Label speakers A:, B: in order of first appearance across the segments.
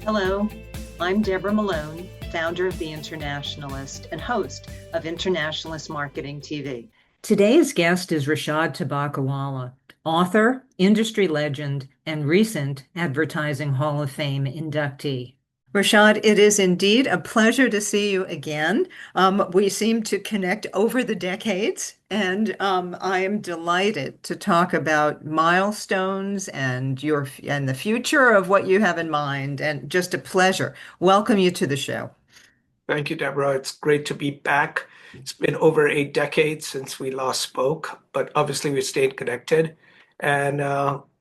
A: Hello, I'm Deborah Malone, founder of The Internationalist and host of Internationalist Marketing TV. Today's guest is Rishad Tobaccowala, author, industry legend, and recent Advertising Hall of Fame inductee. Rishad, it is indeed a pleasure to see you again. We seem to connect over the decades, and I am delighted to talk about milestones and the future of what you have in mind, and just a pleasure. Welcome you to the show.
B: Thank you, Deborah. It's great to be back. It's been over a decade since we last spoke, but obviously we stayed connected, and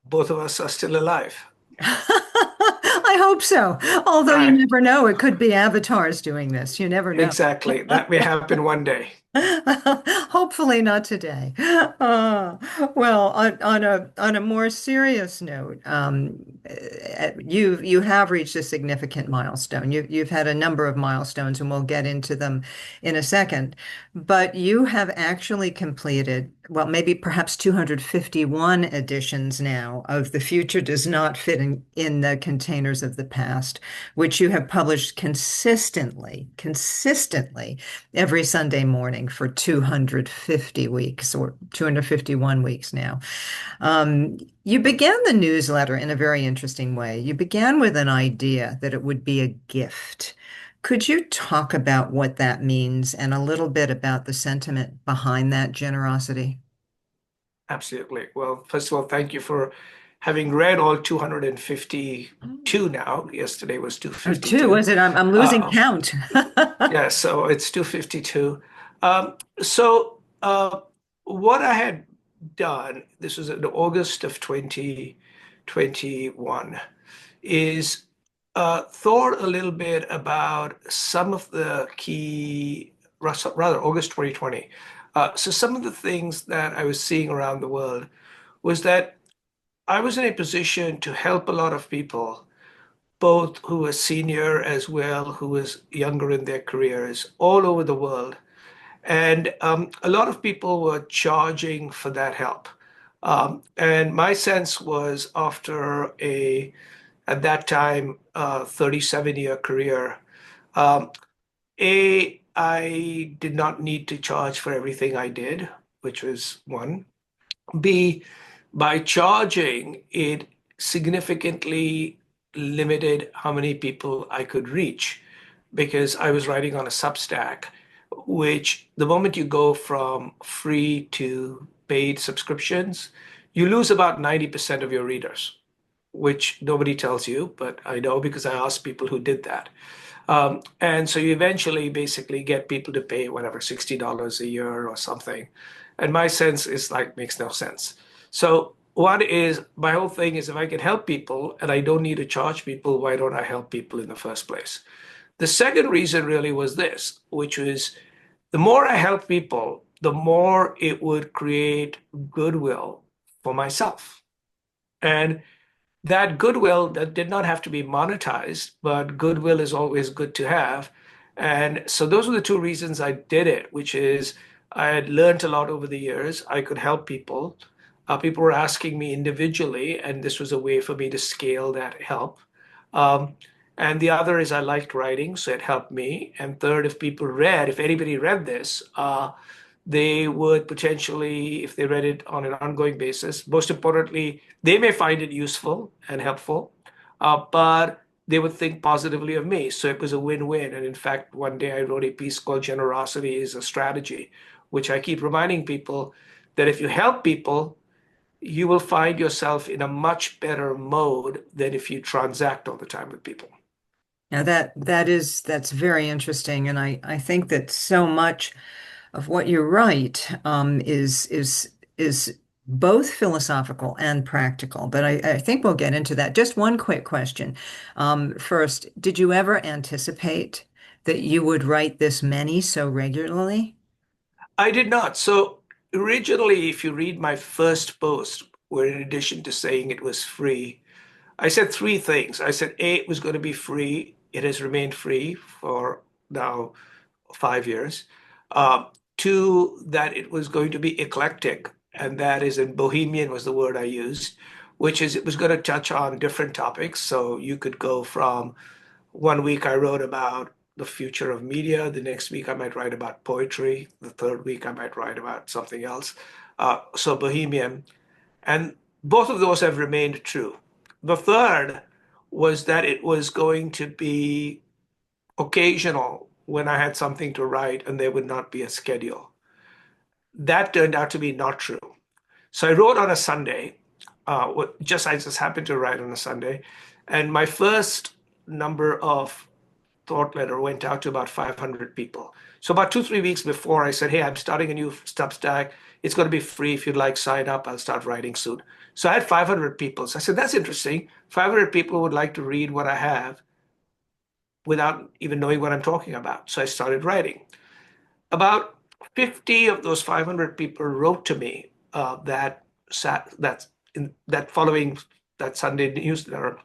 B: both of us are still alive.
A: I hope so. Although you
B: Right.
A: never know, it could be avatars doing this. You never know.
B: Exactly. That may happen one day.
A: Hopefully not today. Uh, well, on a more serious note, you have reached a significant milestone. You've had a number of milestones, and we'll get into them in a second. But you have actually completed, well, maybe perhaps 251 editions now of The Future Does Not Fit in the Containers of the Past, which you have published consistently every Sunday morning for 250 weeks or 251 weeks now. You began the newsletter in a very interesting way. You began with an idea that it would be a gift. Could you talk about what that means and a little bit about the sentiment behind that generosity?
B: Absolutely. Well, first of all, thank you for having read all 252 now. Yesterday was
A: Oh, two,
B: 252.
A: was it? I'm losing
B: Uh,
A: count.
B: yeah, so it's 252. So what I had done, this was in August of 2021, is thought a little bit about some of the key, rather August 2020. So some of the things that I was seeing around the world was that I was in a position to help a lot of people, both who were senior as well, who was younger in their careers, all over the world. And a lot of people were charging for that help. And my sense was after at that time, 37-year career, um, I did not need to charge for everything I did, which was one. B, by charging, it significantly limited how many people I could reach because I was writing on a Substack, which the moment you go from free to paid subscriptions, you lose about 90% of your readers, which nobody tells you, but I know because I asked people who did that. And so you eventually basically get people to pay whatever, $60 a year or something. And my sense is like, makes no sense. So one is, my whole thing is if I can help people and I don't need to charge people, why don't I help people in the first place? The second reason really was this, which was the more I help people, the more it would create goodwill for myself. And that goodwill that did not have to be monetized, but goodwill is always good to have. And so those were the two reasons I did it, which is I had learned a lot over the years. I could help people. People were asking me individually, and this was a way for me to scale that help. Um, and the other is I liked writing, so it helped me. And third, if anybody read this, they would potentially, if they read it on an ongoing basis, most importantly, they may find it useful and helpful, but they would think positively of me. So it was a win-win. And in fact, one day I wrote a piece called Generosity is a Strategy, which I keep reminding people that if you help people, you will find yourself in a much better mode than if you transact all the time with people.
A: Now that's very interesting, and I think that so much of what you write is both philosophical and practical. But I think we'll get into that. Just one quick question. First, did you ever anticipate that you would write this many so regularly?
B: I did not. So originally, if you read my first post, where in addition to saying it was free, I said three things. I said, A, it was going to be free. It has remained free for now 5 years. Two, that it was going to be eclectic, and that is in bohemian was the word I used, which is it was going to touch on different topics. So you could go from one week I wrote about the future of media. The next week I might write about poetry. The third week I might write about something else. So bohemian. And both of those have remained true. The third was that it was going to be occasional when I had something to write and there would not be a schedule. That turned out to be not true. So I wrote on a Sunday. I just happened to write on a Sunday, and my first number of thought letter went out to about 500 people. So about 2, 3 weeks before, I said, "Hey, I'm starting a new Substack. It's going to be free. If you'd like, sign up. I'll start writing soon." So I had 500 people. So I said, "That's interesting. 500 people would like to read what I have without even knowing what I'm talking about." So I started writing. About 50 of those 500 people wrote to me that following that Sunday newsletter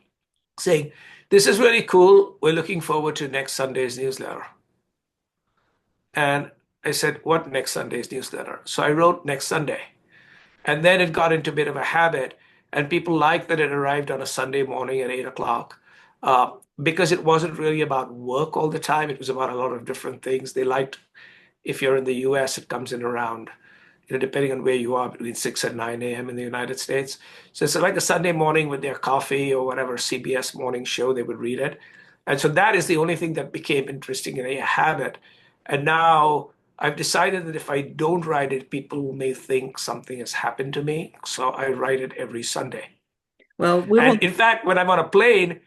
B: saying, "This is really cool. We're looking forward to next Sunday's newsletter." And I said, "What next Sunday's newsletter?" So I wrote next Sunday. And then it got into a bit of a habit. And people liked that it arrived on a Sunday morning at 8 o'clock because it wasn't really about work all the time. It was about a lot of different things. They liked, if you're in the US, it comes in around, depending on where you are, between 6 and 9 a.m. in the United States. So it's like a Sunday morning with their coffee or whatever CBS morning show, they would read it. And so that is the only thing that became interesting in a habit. And now I've decided that if I don't write it, people may think something has happened to me. So I write it every Sunday.
A: Well, we will.
B: And in fact, when I'm on a plane,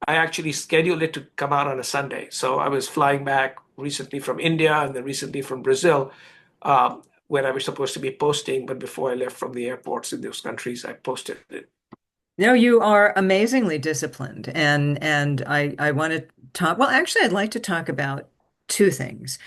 B: I actually scheduled it to come out on a Sunday. So I was flying back recently from India and then recently from Brazil when I was supposed to be posting. But before I left from the airports in those countries, I posted it.
A: No, you are amazingly disciplined, and I want to talk. Well, actually, I'd like to talk about two things,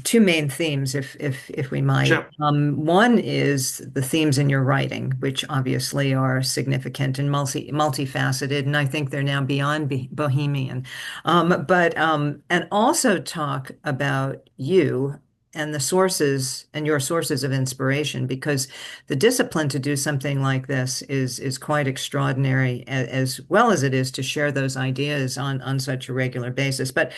A: two main themes, if we might.
B: Sure.
A: One is the themes in your writing, which obviously are significant and multifaceted, and I think they're now beyond bohemian. But and also talk about you and the sources and your sources of inspiration, because the discipline to do something like this is quite extraordinary, as well as it is to share those ideas on such a regular basis. But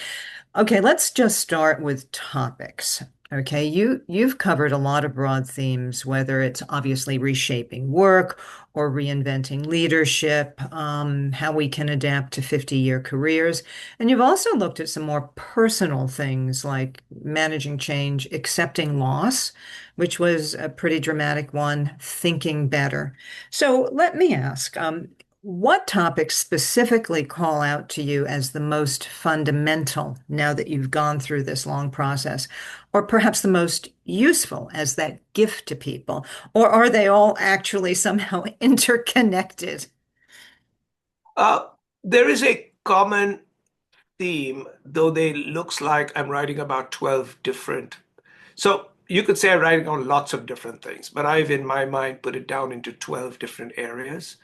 A: okay, let's just start with topics. Okay, you've covered a lot of broad themes, whether it's obviously reshaping work or reinventing leadership, how we can adapt to 50-year careers. And you've also looked at some more personal things like managing change, accepting loss, which was a pretty dramatic one, thinking better. So let me ask, what topics specifically call out to you as the most fundamental now that you've gone through this long process, or perhaps the most useful as that gift to people? Or are they all actually somehow interconnected?
B: Uh, there is a common theme, though they looks like I'm writing about 12 different. So you could say I'm writing on lots of different things, but I've in my mind put it down into 12 different areas.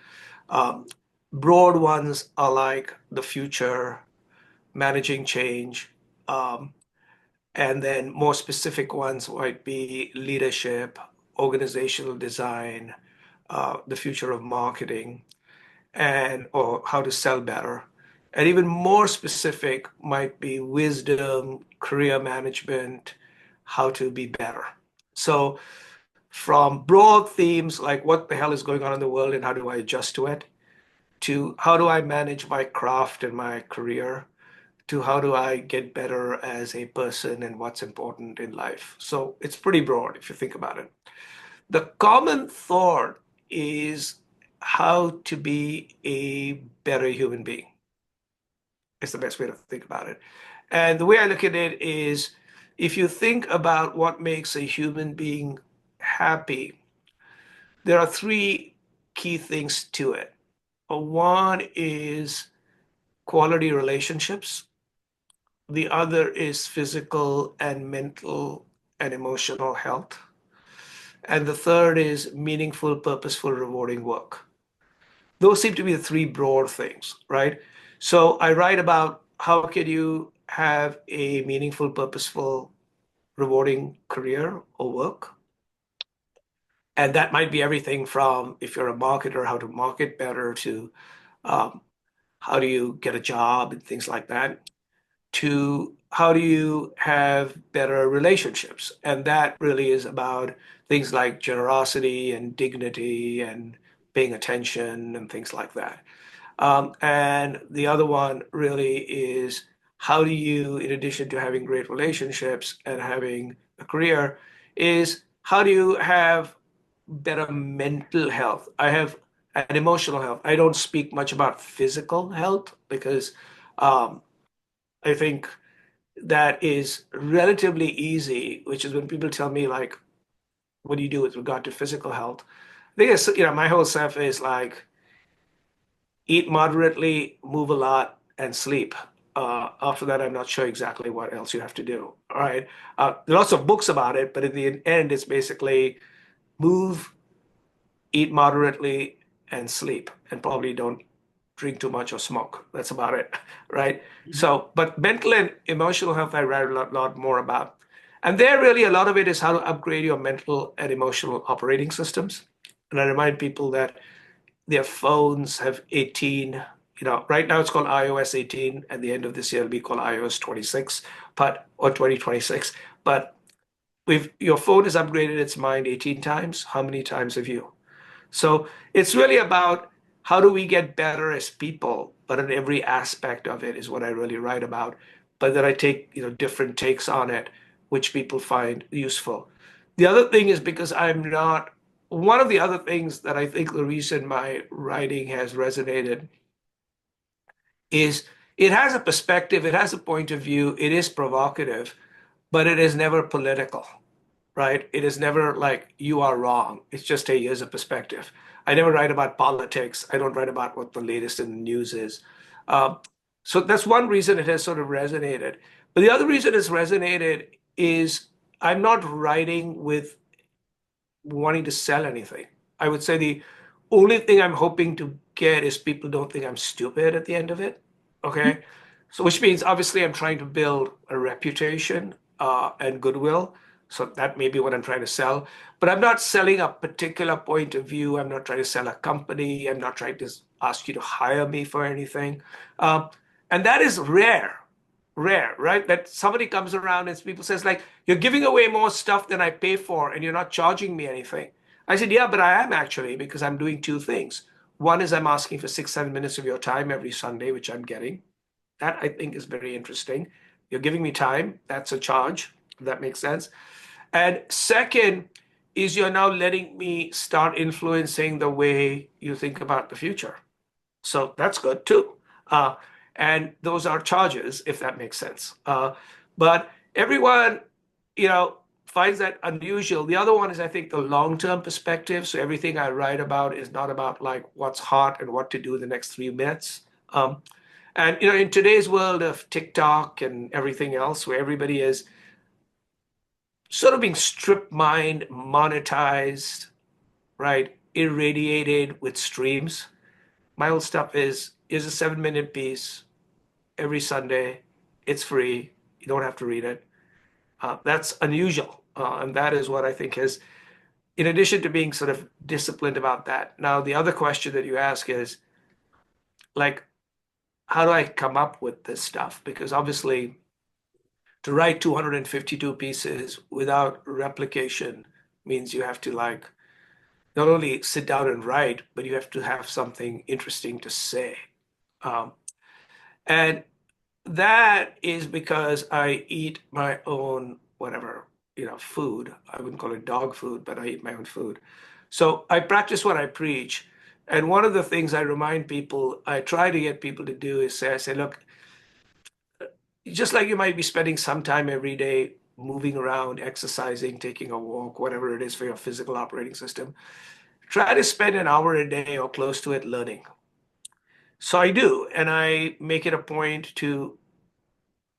B: Um, Broad ones are like the future, managing change, um, and then more specific ones might be leadership, organizational design, the future of marketing, and or how to sell better. And even more specific might be wisdom, career management, how to be better. So from broad themes like what the hell is going on in the world and how do I adjust to it, to how do I manage my craft and my career, to how do I get better as a person and what's important in life. So it's pretty broad if you think about it. The common thought is how to be a better human being. It's the best way to think about it. And the way I look at it is if you think about what makes a human being happy, there are three key things to it. One is quality relationships. The other is physical and mental and emotional health. And the third is meaningful, purposeful, rewarding work. Those seem to be the three broad things, right? So I write about how can you have a meaningful, purposeful, rewarding career or work? And that might be everything from if you're a marketer, how to market better, to um, how do you get a job and things like that, to how do you have better relationships. And that really is about things like generosity and dignity and paying attention and things like that. And the other one really is how do you, in addition to having great relationships and having a career, is how do you have better mental health? I have an emotional health. I don't speak much about physical health because um, I think that is relatively easy, which is when people tell me like, what do you do with regard to physical health? I think it's, my whole stuff is like eat moderately, move a lot, and sleep. After that, I'm not sure exactly what else you have to do. All right. There are lots of books about it, but in the end, it's basically move, eat moderately, and sleep, and probably don't drink too much or smoke. That's about it, right?
A: Mhm.
B: So, but mental and emotional health, I write a lot more about. And there, really, a lot of it is how to upgrade your mental and emotional operating systems. And I remind people that their phones have 18, right now it's called iOS 18. At the end of this year, it'll be called iOS 26, or 2026. But if your phone has upgraded its mind 18 times, how many times have you? So it's really about how do we get better as people, but in every aspect of it is what I really write about. But then I take, different takes on it, which people find useful. The other thing is because I'm not, one of the other things that I think the reason my writing has resonated is it has a perspective, it has a point of view, it is provocative, but it is never political, right? It is never like you are wrong. It's just, hey, here's a perspective. I never write about politics. I don't write about what the latest in the news is. Um, so that's one reason it has sort of resonated. But the other reason it's resonated is I'm not writing with wanting to sell anything. I would say the only thing I'm hoping to get is people don't think I'm stupid at the end of it. Okay. So, which means obviously I'm trying to build a reputation and goodwill. So that may be what I'm trying to sell. But I'm not selling a particular point of view. I'm not trying to sell a company. I'm not trying to ask you to hire me for anything. Um, and that is rare, right? That somebody comes around and people says like, you're giving away more stuff than I pay for and you're not charging me anything. I said, yeah, but I am actually because I'm doing two things. One is I'm asking for 6, 7 minutes of your time every Sunday, which I'm getting. That I think is very interesting. You're giving me time. That's a charge. If that makes sense. And second is you're now letting me start influencing the way you think about the future. So that's good too. Uh, and those are charges, if that makes sense. But everyone, finds that unusual. The other one is, I think, the long-term perspective. So everything I write about is not about like what's hot and what to do in the next 3 minutes. And in today's world of TikTok and everything else, where everybody is sort of being strip mined, monetized, right, irradiated with streams. My old stuff is a 7 minute piece every Sunday. It's free. You don't have to read it. That's unusual. And that is what I think is, in addition to being sort of disciplined about that. Now, the other question that you ask is like, how do I come up with this stuff? Because obviously, to write 252 pieces without replication means you have to like not only sit down and write, but you have to have something interesting to say. Um, and that is because I eat my own whatever, food. I wouldn't call it dog food, but I eat my own food. So I practice what I preach. And one of the things I remind people, I try to get people to do is say, I say, look, just like you might be spending some time every day moving around, exercising, taking a walk, whatever it is for your physical operating system, try to spend an hour a day or close to it learning. So I do, and I make it a point to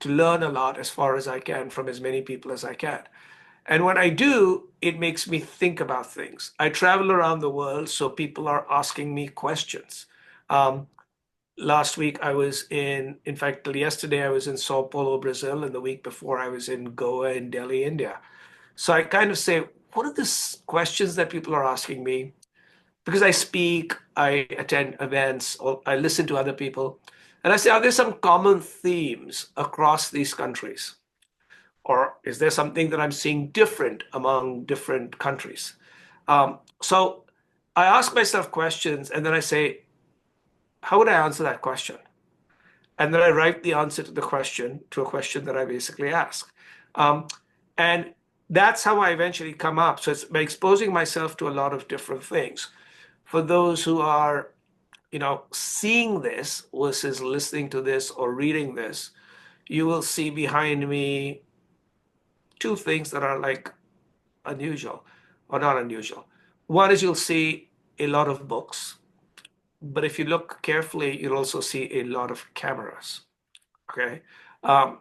B: learn a lot as far as I can from as many people as I can. And when I do, it makes me think about things. I travel around the world, so people are asking me questions. Um, Last week I was in fact, till yesterday I was in Sao Paulo, Brazil, and the week before I was in Goa and Delhi, India. So I kind of say, one of the questions that people are asking me, because I speak, I attend events, or I listen to other people, and I say, are there some common themes across these countries? Or is there something that I'm seeing different among different countries? So I ask myself questions and then I say, how would I answer that question? And then I write the answer to the question, to a question that I basically ask. Um, and that's how I eventually come up. So it's by exposing myself to a lot of different things. For those who are, seeing this versus listening to this or reading this, you will see behind me two things that are like unusual or not unusual. One is you'll see a lot of books, but if you look carefully, you'll also see a lot of cameras. Okay. Um,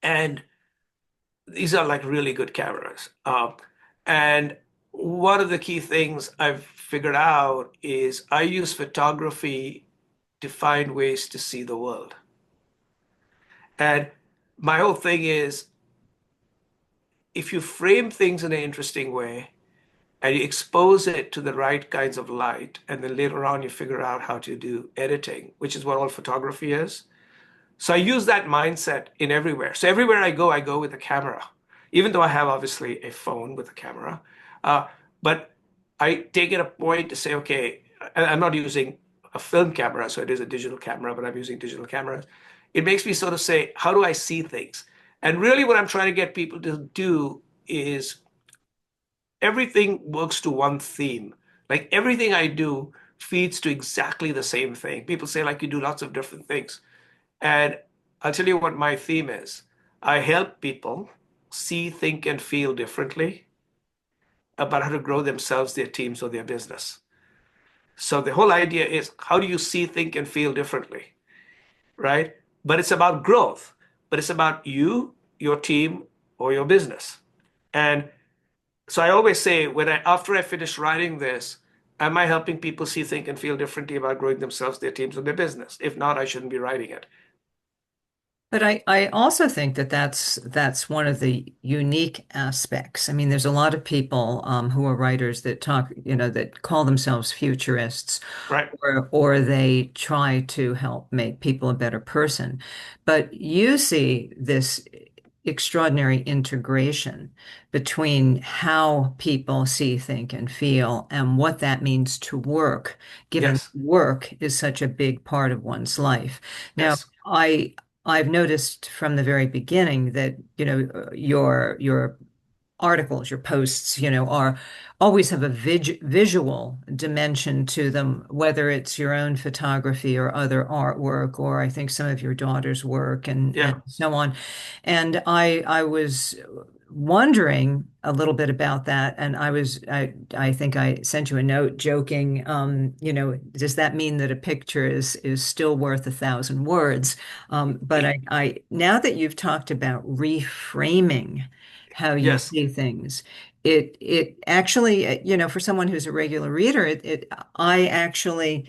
B: and these are like really good cameras. And one of the key things I've figured out is I use photography to find ways to see the world. And my whole thing is if you frame things in an interesting way and you expose it to the right kinds of light, and then later on you figure out how to do editing, which is what all photography is. So I use that mindset in everywhere. So everywhere I go with a camera, even though I have obviously a phone with a camera. But I take it a point to say, okay, I'm not using a film camera, so it is a digital camera, but I'm using digital cameras. It makes me sort of say, how do I see things? And really what I'm trying to get people to do is everything works to one theme. Like everything I do feeds to exactly the same thing. People say like you do lots of different things. And I'll tell you what my theme is. I help people see, think, and feel differently about how to grow themselves, their teams, or their business. So the whole idea is how do you see, think, and feel differently, right? But it's about growth, but it's about you, your team, or your business. And so I always say after I finish writing this, am I helping people see, think, and feel differently about growing themselves, their teams, or their business? If not, I shouldn't be writing it.
A: But I also think that that's one of the unique aspects. I mean, there's a lot of people who are writers that talk, that call themselves futurists,
B: Right.
A: or they try to help make people a better person. But you see this extraordinary integration between how people see, think, and feel, and what that means to work, given
B: Yes.
A: work is such a big part of one's life. Now,
B: Yes.
A: I've noticed from the very beginning that, your articles, your posts, are always have a visual dimension to them, whether it's your own photography or other artwork, or I think some of your daughter's work and
B: Yeah.
A: so on. And I was wondering a little bit about that, and I think I sent you a note joking, does that mean that a picture is still worth 1,000 words? But
B: Y-
A: I now that you've talked about reframing how you
B: Yes.
A: see things. It actually, for someone who's a regular reader, I actually,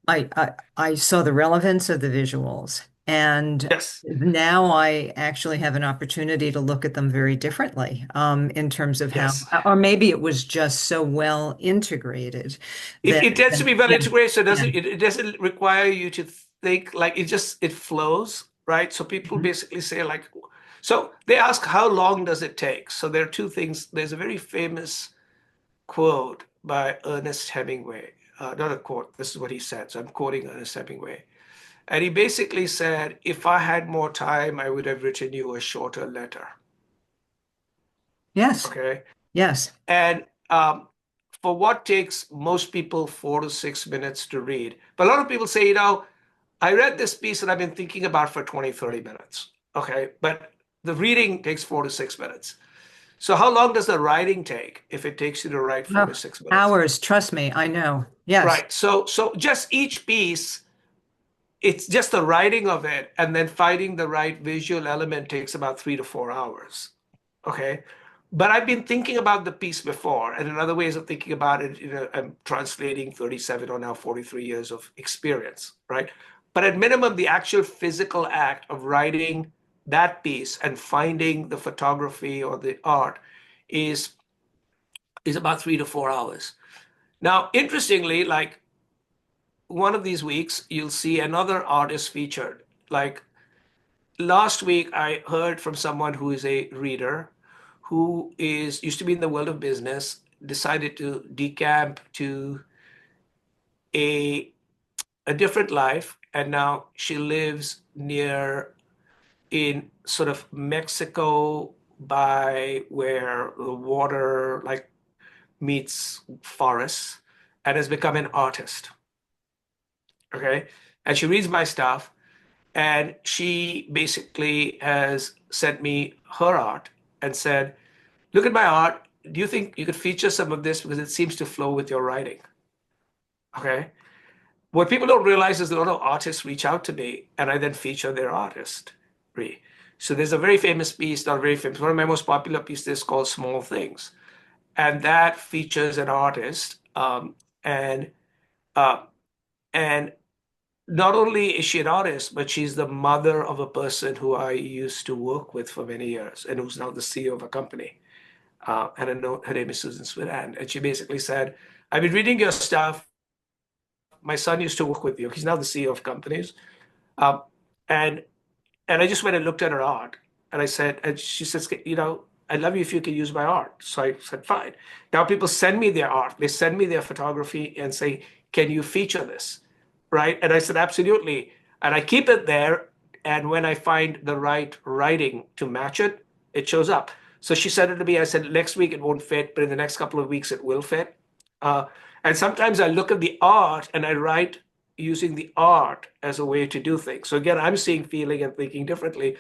A: I saw the relevance of the visuals, and
B: Yes.
A: now I actually have an opportunity to look at them very differently, in terms of how,
B: Yes.
A: or maybe it was just so well integrated
B: It,
A: that,
B: it tends to be well
A: yeah,
B: integrated, so
A: yeah.
B: it doesn't require you to think like it flows, right? So people
A: Mhm.
B: basically say like, so they ask how long does it take? So there are two things. There's a very famous quote by Ernest Hemingway. Not a quote, this is what he said. So I'm quoting Ernest Hemingway. And he basically said, if I had more time, I would have written you a shorter letter.
A: Yes,
B: Okay.
A: yes.
B: And for what takes most people 4 to 6 minutes to read. But a lot of people say, I read this piece and I've been thinking about it for 20, 30 minutes. Okay. But the reading takes 4 to 6 minutes. So how long does the writing take if it takes you to write four
A: Oh,
B: to six minutes?
A: hours, trust me, I know. Yes.
B: Right. So just each piece, it's just the writing of it, and then finding the right visual element takes about 3 to 4 hours. Okay. But I've been thinking about the piece before, and in other ways of thinking about it, I'm translating 37 or now 43 years of experience, right? But at minimum, the actual physical act of writing that piece and finding the photography or the art is is about 3 to 4 hours. Now, interestingly, like one of these weeks, you'll see another artist featured. Like last week, I heard from someone who is a reader, who is used to be in the world of business, decided to decamp to a a different life, and now she lives near in sort of Mexico by where the water like meets forests, and has become an artist. Okay. And she reads my stuff, and she basically has sent me her art and said, look at my art. Do you think you could feature some of this because it seems to flow with your writing? Okay. What people don't realize is a lot of artists reach out to me and I then feature their artistry. So there's a very famous piece, not very famous, one of my most popular pieces called Small Things. And that features an artist. And uh, and not only is she an artist, but she's the mother of a person who I used to work with for many years and who's now the CEO of a company. And I know her name is Susan Swidan. And she basically said, I've been reading your stuff. My son used to work with you. He's now the CEO of companies. Um, and and I just went and looked at her art, and I said, and she says, I'd love you if you could use my art. So I said, fine. Now people send me their art, they send me their photography and say, can you feature this? Right? And I said, absolutely. And I keep it there. And when I find the right writing to match it, it shows up. So she said it to me. I said, next week it won't fit, but in the next couple of weeks it will fit. Uh, and sometimes I look at the art and I write using the art as a way to do things. So again, I'm seeing, feeling, and thinking differently.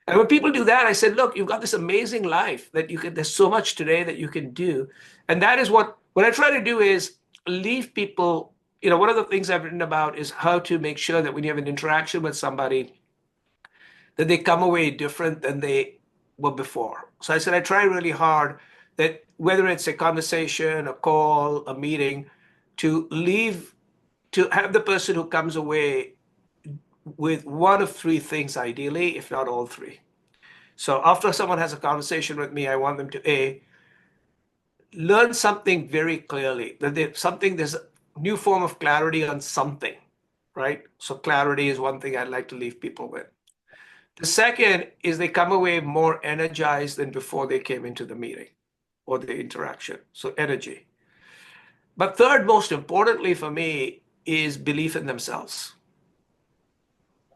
B: And when people do that, I said, look, you've got this amazing life that you can, there's so much today that you can do. And that is what I try to do is leave people, one of the things I've written about is how to make sure that when you have an interaction with somebody, that they come away different than they were before. So I said, I try really hard that whether it's a conversation, a call, a meeting, to leave, to have the person who comes away with one of three things, ideally, if not all three. So after someone has a conversation with me, I want them to learn something very clearly, that there's a new form of clarity on something, right? So clarity is one thing I'd like to leave people with. The second is they come away more energized than before they came into the meeting or the interaction. So energy. But third, most importantly for me, is belief in themselves.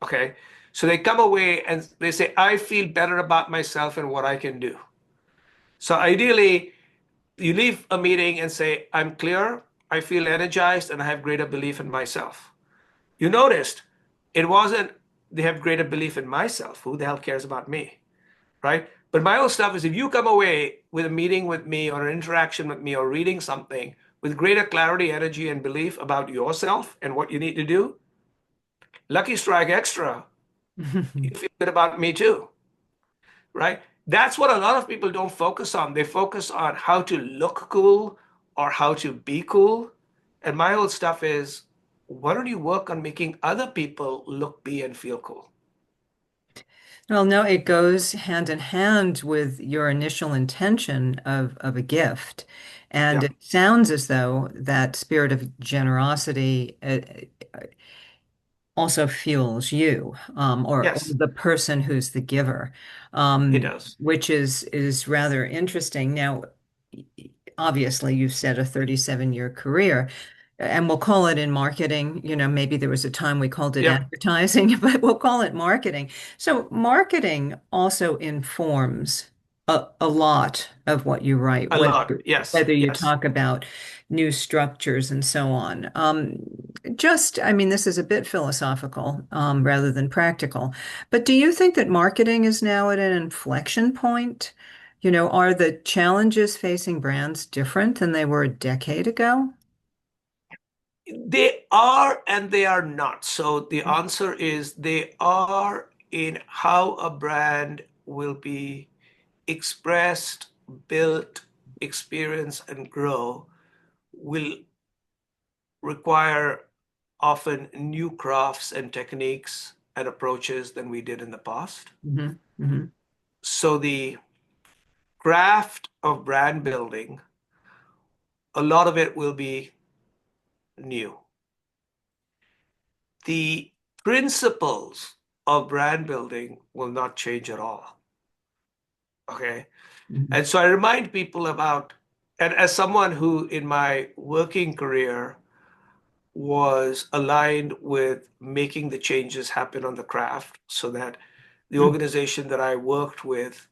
B: Okay. So they come away and they say, I feel better about myself and what I can do. So ideally, you leave a meeting and say, I'm clear, I feel energized, and I have greater belief in myself. You noticed it wasn't they have greater belief in myself. Who the hell cares about me? Right? But my own stuff is if you come away with a meeting with me or an interaction with me or reading something with greater clarity, energy, and belief about yourself and what you need to do, lucky strike extra, you feel good about me too. Right? That's what a lot of people don't focus on. They focus on how to look cool or how to be cool. And my old stuff is, why don't you work on making other people look, be, and feel cool?
A: Well, no, it goes hand in hand with your initial intention of a gift. And
B: Yeah.
A: it sounds as though that spirit of generosity also fuels you, or
B: Yes,
A: the person who's the giver,
B: it does.
A: which is rather interesting. Now, obviously, you've said a 37-year career, and we'll call it in marketing. Maybe there was a time we called it
B: Yeah.
A: advertising, but we'll call it marketing. So marketing also informs a lot of what you write,
B: A lot.
A: whether
B: Yes.
A: whether you
B: Yes.
A: talk about new structures and so on. I mean, this is a bit philosophical, rather than practical, but do you think that marketing is now at an inflection point? Are the challenges facing brands different than they were a decade ago?
B: They are and they are not. So the answer is they are in how a brand will be expressed, built, experienced, and grow will require often new crafts and techniques and approaches than we did in the past.
A: Hmm. Hmm.
B: So the craft of brand building a lot of it will be new. The principles of brand building will not change at all. Okay.
A: Mhm.
B: And so I remind people about, and as someone who in my working career was aligned with making the changes happen on the craft so that the
A: Mm.
B: organization that I worked with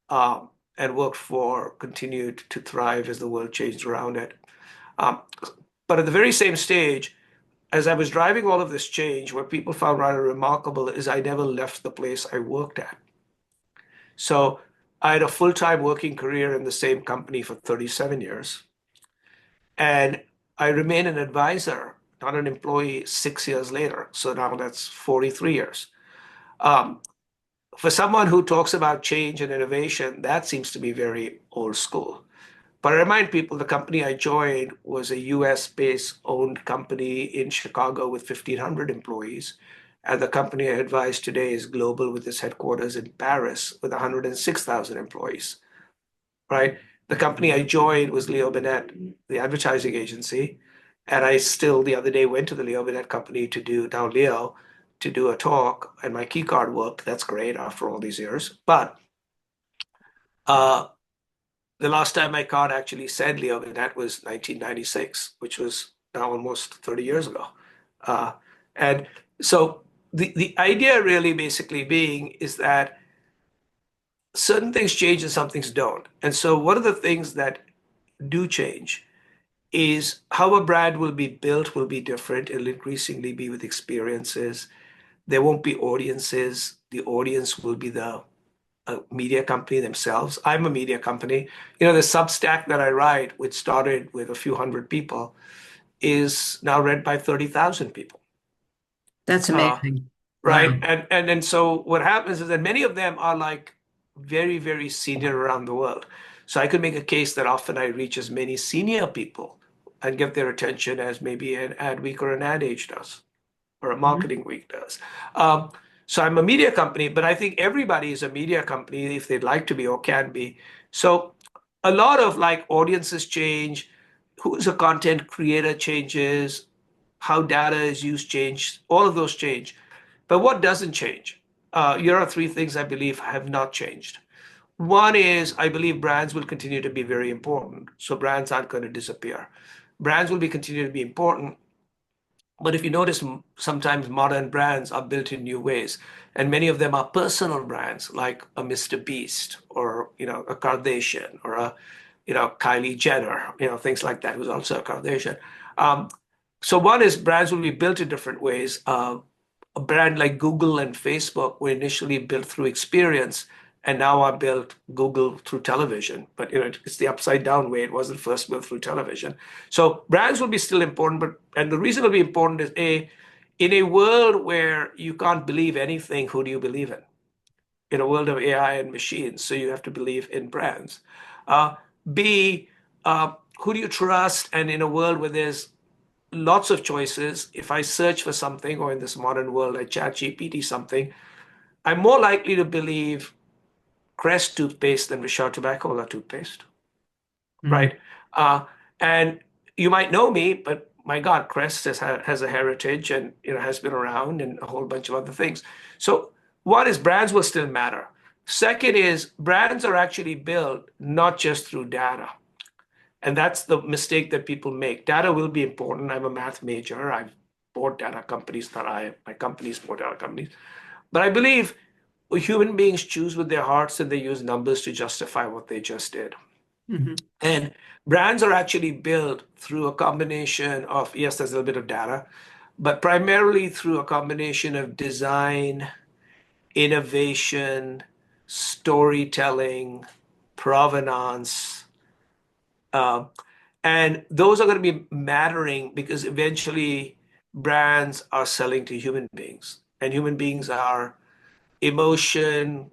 B: um, and worked for continued to thrive as the world changed around it. Um, but at the very same stage, as I was driving all of this change, what people found rather remarkable is I never left the place I worked at. So I had a full-time working career in the same company for 37 years. And I remain an advisor, not an employee 6 years later. So now that's 43 years. Um, for someone who talks about change and innovation, that seems to be very old school. But I remind people the company I joined was a US based owned company in Chicago with 1,500 employees. And the company I advise today is global with its headquarters in Paris with 106,000 employees, right? The company I joined was Leo Burnett, the advertising agency. And I still, the other day, went to the Leo Burnett company to do, now Leo, to do a talk, and my key card worked. That's great after all these years. But uh, the last time my card actually said Leo Burnett was 1996, which was now almost 30 years ago. Uh, and so the idea really basically being is that certain things change and some things don't. And so one of the things that do change is how a brand will be built will be different. It'll increasingly be with experiences. There won't be audiences. The audience will be the media company themselves. I'm a media company. You know, the Substack that I write, which started with a few hundred people, is now read by 30,000 people.
A: That's
B: Uh,
A: amazing. Wow.
B: right. And then so what happens is that many of them are like very, very senior around the world. So I could make a case that often I reach as many senior people and get their attention as maybe an ad week or an ad age does or a
A: Mhm.
B: marketing week does. Um, so I'm a media company, but I think everybody is a media company if they'd like to be or can be. So a lot of like audiences change, who's a content creator changes, how data is used change, all of those change. But what doesn't change? Here are three things I believe have not changed. One is I believe brands will continue to be very important. So brands aren't going to disappear. Brands will be continue to be important, but if you notice, sometimes modern brands are built in new ways, and many of them are personal brands, like a Mr. Beast or a Kardashian or a Kylie Jenner, things like that, who's also a Kardashian. Um, so one is brands will be built in different ways. A brand like Google and Facebook were initially built through experience and now are built Google through television. But it's the upside down way. It wasn't first built through television. So brands will be still important, and the reason it'll be important is in a world where you can't believe anything, who do you believe in? In a world of AI and machines, so you have to believe in brands. Uh, B, who do you trust? And in a world where there's lots of choices, if I search for something, or in this modern world, I chat GPT something, I'm more likely to believe Crest toothpaste than Rishad Tobaccowala toothpaste,
A: Mm.
B: right? And you might know me, but my God, Crest has a heritage and has been around and a whole bunch of other things. So one is brands will still matter. Second is brands are actually built not just through data. And that's the mistake that people make. Data will be important. I'm a math major. I've bought data companies, not my companies bought data companies. But I believe human beings choose with their hearts and they use numbers to justify what they just did.
A: Mhm.
B: And brands are actually built through a combination of, yes, there's a little bit of data, but primarily through a combination of design, innovation, storytelling, provenance. Uh, and those are going to be mattering because eventually brands are selling to human beings, and human beings are emotion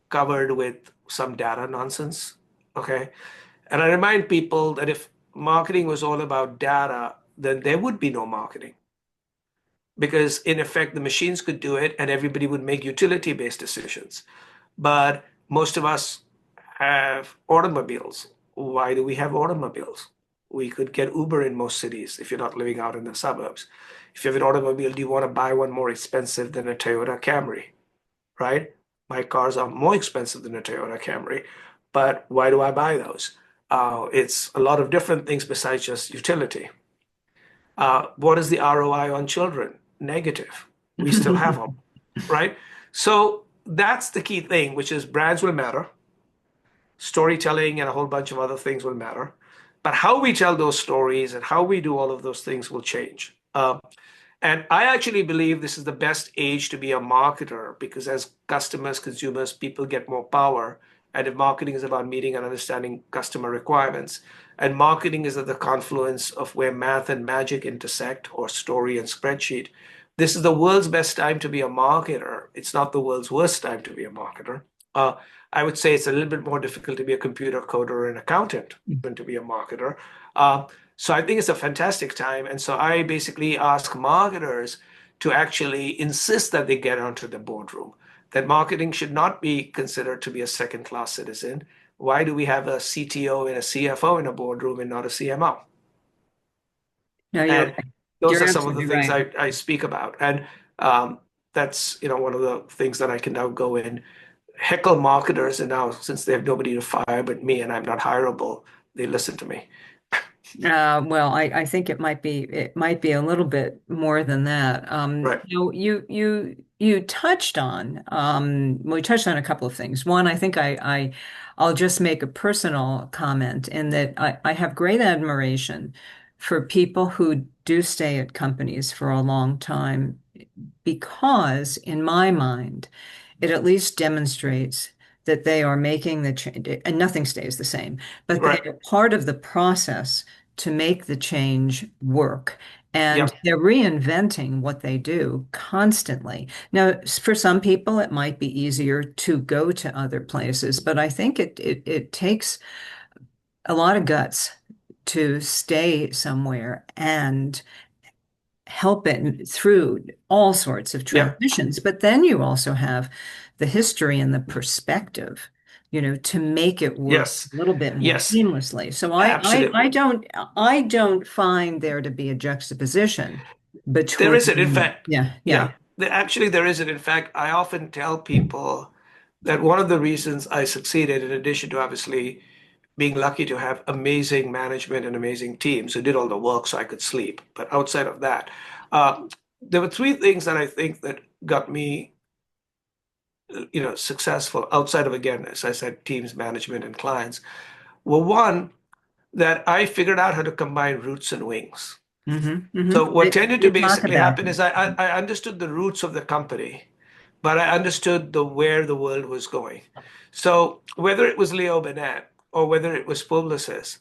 B: covered with some data nonsense. Okay. And I remind people that if marketing was all about data, then there would be no marketing because, in effect, the machines could do it and everybody would make utility based decisions. But most of us have automobiles. Why do we have automobiles? We could get Uber in most cities if you're not living out in the suburbs. If you have an automobile, do you want to buy one more expensive than a Toyota Camry, right? My cars are more expensive than a Toyota Camry, but why do I buy those? It's a lot of different things besides just utility. What is the ROI on children? Negative. We still have them, right? So that's the key thing, which is brands will matter, storytelling and a whole bunch of other things will matter, but how we tell those stories and how we do all of those things will change. And I actually believe this is the best age to be a marketer because as customers, consumers, people get more power. And if marketing is about meeting and understanding customer requirements, and marketing is at the confluence of where math and magic intersect, or story and spreadsheet, this is the world's best time to be a marketer. It's not the world's worst time to be a marketer. Uh, I would say it's a little bit more difficult to be a computer coder or an accountant than to be a marketer. Uh, so I think it's a fantastic time. And so I basically ask marketers to actually insist that they get onto the boardroom, that marketing should not be considered to be a second-class citizen. Why do we have a CTO and a CFO in a boardroom and not a CMO?
A: No, you're
B: And
A: right.
B: those
A: You're
B: are some of the
A: absolutely
B: things
A: right.
B: I speak about. And that's one of the things that I can now go in, heckle marketers, and now since they have nobody to fire but me and I'm not hireable, they listen to me.
A: Well, I think it might be a little bit more than that.
B: Right.
A: You touched on we touched on a couple of things. One, I think I'll just make a personal comment in that I have great admiration for people who do stay at companies for a long time because, in my mind, it at least demonstrates that they are making the change, and nothing stays the same, but they
B: Right.
A: are part of the process to make the change work. And
B: Yep.
A: they're reinventing what they do constantly. Now, for some people, it might be easier to go to other places, but I think it takes a lot of guts to stay somewhere and help it through all sorts of
B: Yep.
A: transitions. But then you also have the history and the perspective, to make it work
B: Yes.
A: a little bit more
B: Yes.
A: seamlessly. So I
B: Absolutely.
A: don't find there to be a juxtaposition
B: There isn't. In
A: between,
B: fact,
A: yeah, yeah.
B: yeah. Actually, there isn't. In fact, I often tell people that one of the reasons I succeeded, in addition to obviously being lucky to have amazing management and amazing teams who did all the work so I could sleep. But outside of that, uh, there were three things that I think that got me, successful outside of, again, as I said, teams, management, and clients. Well, one, that I figured out how to combine roots and wings. So what tended to
A: You talk
B: basically
A: about
B: happen is I understood the roots of the company, but I understood the where the world was going. So whether it was Leo Burnett or whether it was Publicis,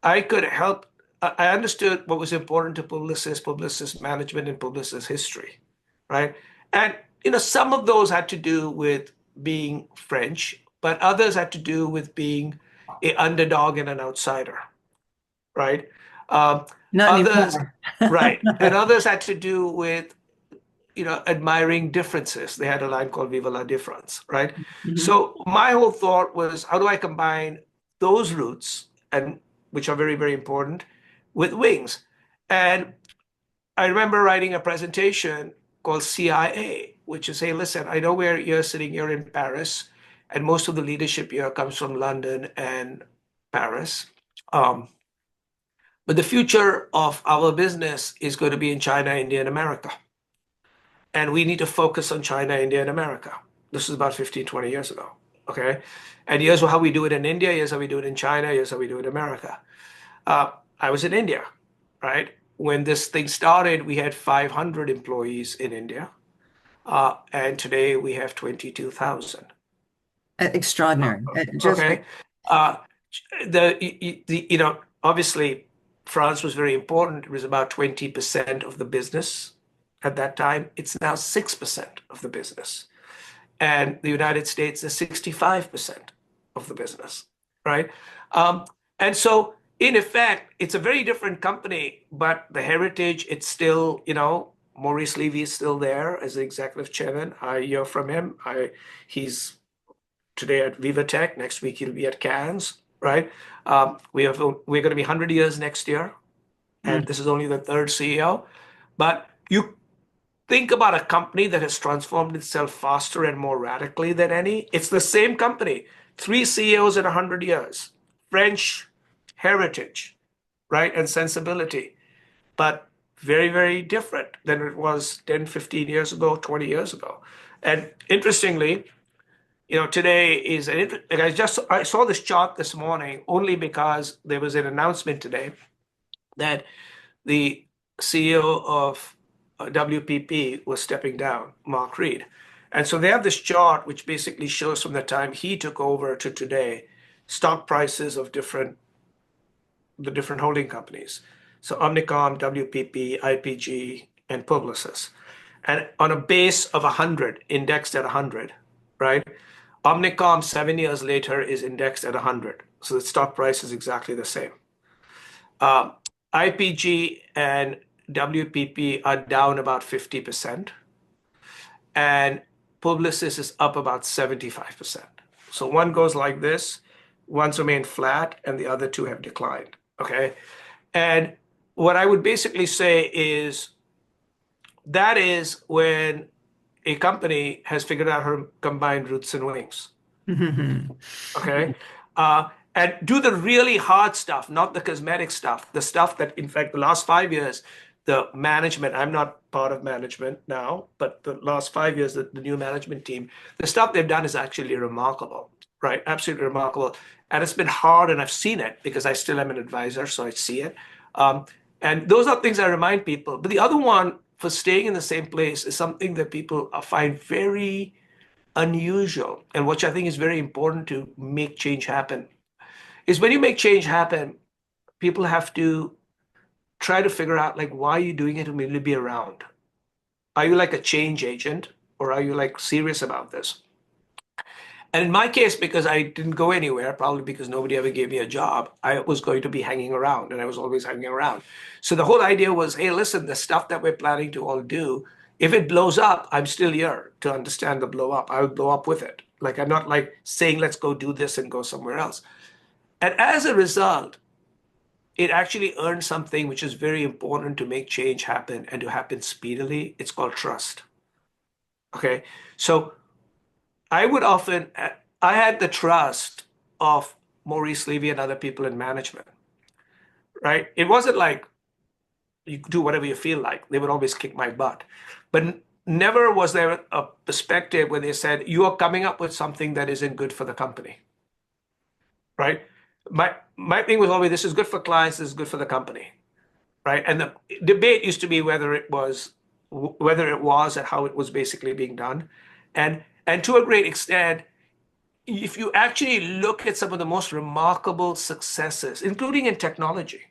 B: I could help. I understood what was important to Publicis, Publicis management, and Publicis history, right? And some of those had to do with being French, but others had to do with being an underdog and an outsider, right? Um,
A: not
B: Others,
A: anymore.
B: right, and others had to do with admiring differences. They had a line called "Viva la difference," right?
A: Mhm.
B: So my whole thought was, how do I combine those roots, and which are very, very important, with wings? And I remember writing a presentation called CIA, which is, hey, listen, I know where you're sitting here in Paris, and most of the leadership here comes from London and Paris. Um, but the future of our business is going to be in China, India, and America. And we need to focus on China, India, and America. This is about 15, 20 years ago. Okay. And here's how we do it in India. Here's how we do it in China. Here's how we do it in America. I was in India, right? When this thing started, we had 500 employees in India. And today we have 22,000.
A: Extraordinary. Just
B: Okay. Uh, obviously, France was very important. It was about 20% of the business at that time. It's now 6% of the business. And the United States is 65% of the business, right? Um, and so, in effect, it's a very different company, but the heritage, it's still, Maurice Levy is still there as the executive chairman. I hear from him. He's today at Viva Tech. Next week, he'll be at Cannes, right? We're going to be 100 years next year, and this is only the third CEO. But you think about a company that has transformed itself faster and more radically than any. It's the same company, three CEOs in 100 years, French heritage, right, and sensibility, but very, very different than it was 10, 15 years ago, 20 years ago. And interestingly, today is I saw this chart this morning only because there was an announcement today that the CEO of WPP was stepping down, Mark Reed. And so they have this chart which basically shows from the time he took over to today stock prices of the different holding companies. So Omnicom, WPP, IPG, and Publicis. And on a base of 100, indexed at 100, right? Omnicom 7 years later is indexed at 100. So the stock price is exactly the same. IPG and WPP are down about 50%, and Publicis is up about 75%. So one goes like this, one's remained flat, and the other two have declined. Okay. And what I would basically say is that is when a company has figured out how to combine roots and wings. Okay. And do the really hard stuff, not the cosmetic stuff, the stuff that, in fact, the last 5 years, the management, I'm not part of management now, but the last 5 years, the new management team, the stuff they've done is actually remarkable, right? Absolutely remarkable. And it's been hard, and I've seen it because I still am an advisor, so I see it. And those are things I remind people. But the other one for staying in the same place is something that people find very unusual, and which I think is very important to make change happen, is when you make change happen, people have to try to figure out like why are you doing it to merely be around? Are you like a change agent, or are you like serious about this? And in my case, because I didn't go anywhere, probably because nobody ever gave me a job, I was going to be hanging around, and I was always hanging around. So the whole idea was, hey, listen, the stuff that we're planning to all do, if it blows up, I'm still here to understand the blow up. I would blow up with it. Like I'm not like saying, let's go do this and go somewhere else. And as a result, it actually earned something which is very important to make change happen and to happen speedily. It's called trust. Okay. So I had the trust of Maurice Levy and other people in management, right? It wasn't like you do whatever you feel like. They would always kick my butt. But never was there a perspective where they said, you are coming up with something that isn't good for the company, right? My thing was always, this is good for clients, this is good for the company, right? And the debate used to be whether it was and how it was basically being done. And to a great extent, if you actually look at some of the most remarkable successes, including in technology,